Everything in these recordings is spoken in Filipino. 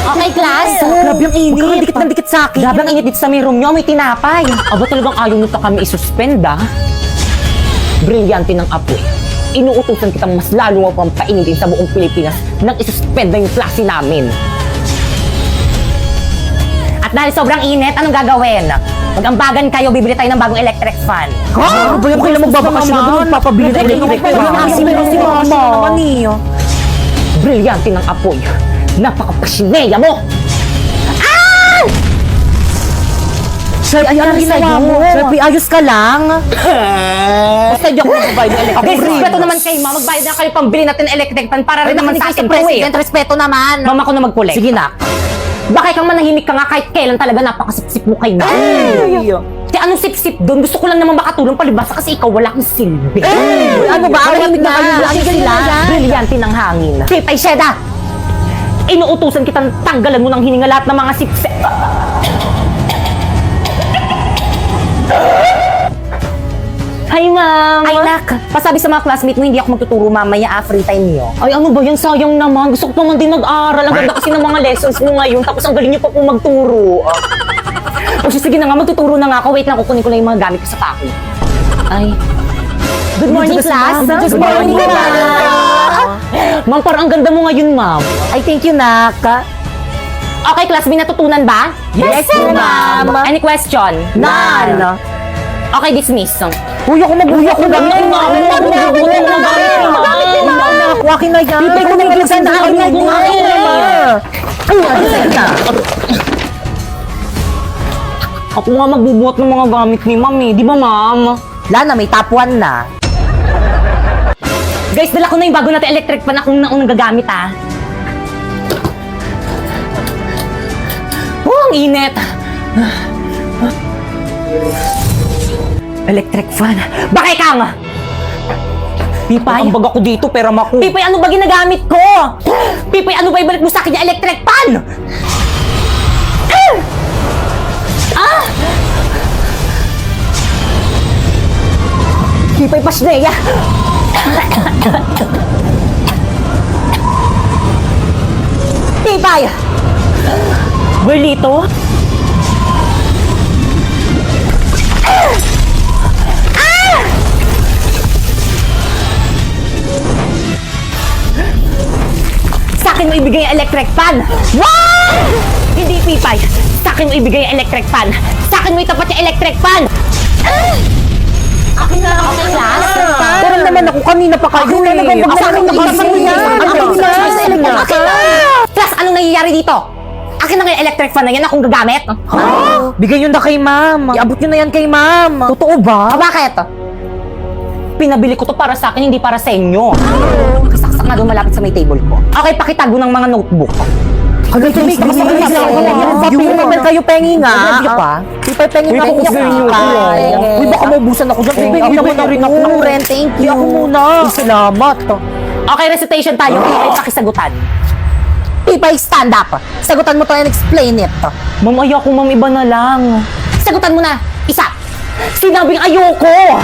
Okay, class. Grabe ang init. Huwag kang dikit ng dikit sa akin. Grabe ang init dito sa may room nyo. May tinapay. Aba talagang ayaw nito kami isuspend, ah. Brilyante ng apoy. Inuutusan kitang mas lalo mo pang painitin sa buong Pilipinas nang isuspend na yung klase namin. At dahil sobrang init, anong gagawin? Mag-ambagan kayo, bibili tayo ng bagong electric fan. Ano ba yung kailan magbabakasyon na doon magpapabili ng electric fan? Si Mama naman niyo. Brilyante ng apoy. Napaka-pasineya mo! Sir, ayan ang ginawa mo. Sir, ayos ka lang. Basta di ako magbabayad ng electric fan. Okay, respeto naman kayo, ma. Magbayad na kayo pambili natin ng electric fan para rin naman sa akin to, eh. respeto naman. Mama ko na mag-collect. Sige na. Bakit kang manahimik ka nga kahit kailan talaga napakasipsip mo kay na? Kaya anong sip-sip doon? Gusto ko lang naman makatulong palibasa kasi ikaw wala kang silbi. Ano ba? Malamig na kayo lang sila. Brilyante ng hangin. Pipay Sheda! Inuutusan kitang tanggalan mo ng hininga lahat ng mga sip-sip. Hi, ma'am! Ay, nak! Pasabi sa mga classmate mo, hindi ako magtuturo mamaya, free time niyo. Ay, ano ba yan? Sayang naman. Gusto ko naman din mag-aral. Ang ganda kasi ng mga lessons mo ngayon. Tapos ang galing niyo pa po magturo. O sige na nga, magtuturo na nga ako. Wait lang, kukunin ko lang yung mga gamit ko sa pako. Ay. Good morning, class! Good morning, ma'am! Ma'am, parang ang ganda mo ngayon, ma'am. Ay, thank you, nak. Okay, class, may natutunan ba? Yes, ma'am. Any question? None. Okay, dismiss. Uy, ako mabuhay ako gamit ni ma'am. Akin na yan. Pipay ko na yung sa akin na yan. Ako nga magbubuhat ng mga gamit ni ma'am eh. Di ba, ma'am? Lana, may top 1 na. Guys, dala ko na yung bago natin electric pan akong naunang gagamit, ah. Oh, ang init. Electric fan. Bakit kang? Pipay. Ang bag ako dito, pera mako. Pipay, ano ba ginagamit ko? Pipay, ano ba ibalik mo sa akin yung electric fan? Pipay, pasneya. Pipay. Berlito. Sa akin mo ibigay ang electric fan! Wow! Hindi, Pipay! Sa akin mo ibigay ang electric fan! Sa akin mo itapat yung electric fan! Akin na ako, class! Pero naman ako, kanina pa kayo eh. Sa akin mo ibigay Akin na. Class, anong nangyayari dito? Akin na nga yung electric fan na yan, akong gagamit. Bigay yun na kay ma'am. Iabot nyo na yan kay ma'am. Totoo ba? Bakit? Pinabili ko to para sa akin, hindi para sa inyo. Nakasaksak nga doon malapit sa may table ko. Okay, pakitago ng mga notebook. Hanggang sa may review naman kayo, pengi nga. Review pa? Pipay, pengi nga ako review. Uy, baka maubusan ako dyan. Pipay, naman na rin ako. Ren, thank you. Ako muna. Salamat. Okay, recitation tayo. Pipay, pakisagutan. Pipay, stand up. Sagutan mo to and explain it. Ma'am, ayoko, ma'am, iba na lang. Sagutan mo na. Isa. Sinabing ayoko.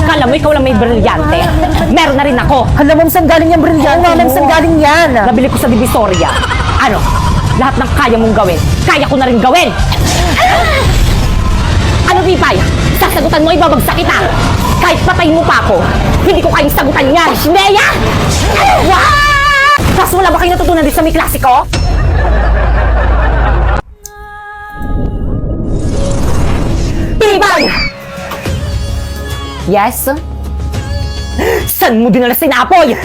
Kala mo ikaw lang may brilyante. Meron na rin ako. Hala, ma'am, saan galing yung brilyante? Oo, ma'am, saan galing yan? Nabili ko sa Divisoria. Ano? Lahat ng kaya mong gawin, kaya ko na rin gawin. Ano, Pipay? Sasagutan mo, ibabagsak kita. Kahit patay mo pa ako, hindi ko kayang sagutan yan. Shineya! Wow! Tapos wala ba kayo natutunan din sa may klasiko? Pipay! Yes? Saan mo dinala sinapoy?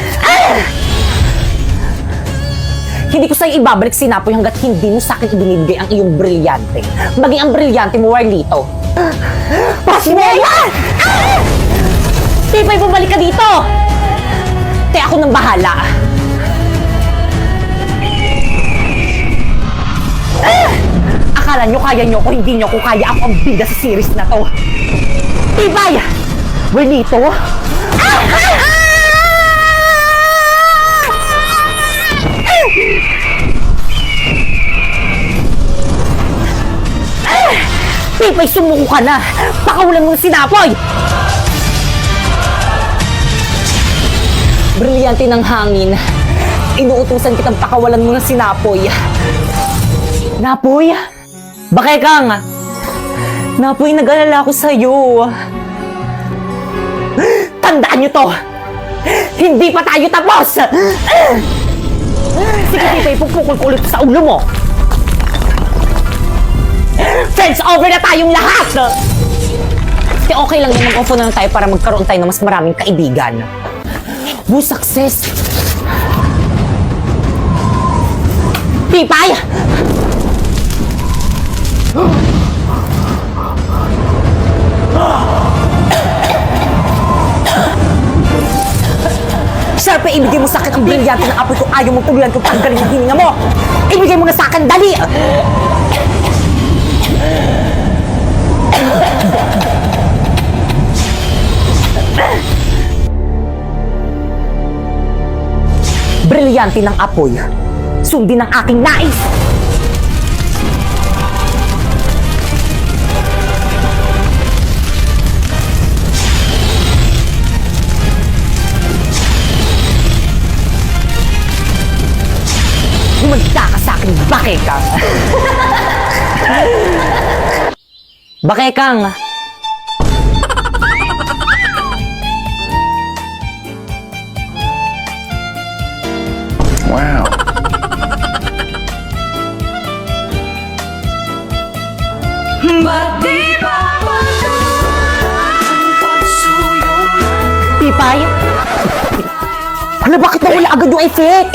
Hindi ko sa'yo ibabalik sinapoy hanggat hindi mo sa akin ibinibigay ang iyong brilyante. Maging ang brilyante mo, Warlito. Pasineya! Pipay, bumalik ka dito! Te, ako nang bahala. Akala nyo kaya nyo ko, hindi nyo ko kaya. Ako ang bida sa series na to. Pipay! Warlito? Pipay, sumuko ka na! Pakawalan mo ng sinapoy! Brilyante ng hangin. Inuutusan kitang pakawalan mo ng sinapoy. Napoy? Bakekang! Napoy, nag-alala ako sa'yo. Tandaan niyo to! Hindi pa tayo tapos! Sige, Titoy, pupukol ko ulit sa ulo mo. Friends over na tayong lahat! Kasi okay lang yung mag-offer na lang tayo para magkaroon tayo ng mas maraming kaibigan. Woo, success! Pipay! Siyempre, ibigay mo sa akin ang brilyante ng apoy kung ayaw mong tuluyan kung tanggalin yung hininga mo! Ibigay mo na sa akin, dali! Brilyante ng apoy. Sundin ang aking nais! Humanda ka sa akin, Bakekang! Bakekang! Wow. Pipay? Ano, bakit nawala agad yung effect?